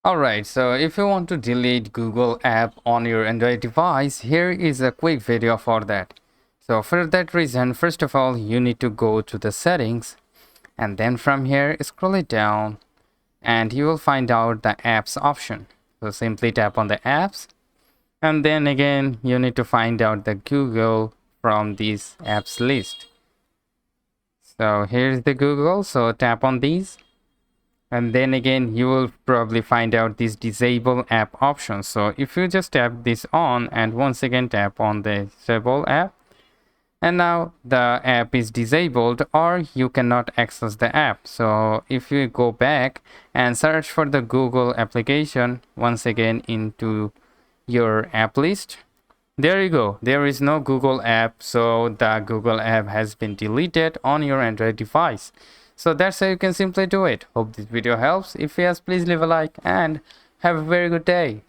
Alright, so if you want to delete Google app on your Android device, here is a quick video for that. So for that reason, first of all, you need to go to the settings, and then from here scroll it down and you will find out the apps option. So simply tap on the apps, and then again you need to find out the Google from this apps list. So here's the Google, so tap on these, and then again you will probably find out this disable app option. So if you just tap this on and once again tap on the disable app, and now the app is disabled or you cannot access the app. So if you go back and search for the Google application once again into your app list, there you go, there is no Google app. So the Google app has been deleted on your Android device. So that's how you can simply do it. Hope this video helps. If yes, please leave a like and have a very good day.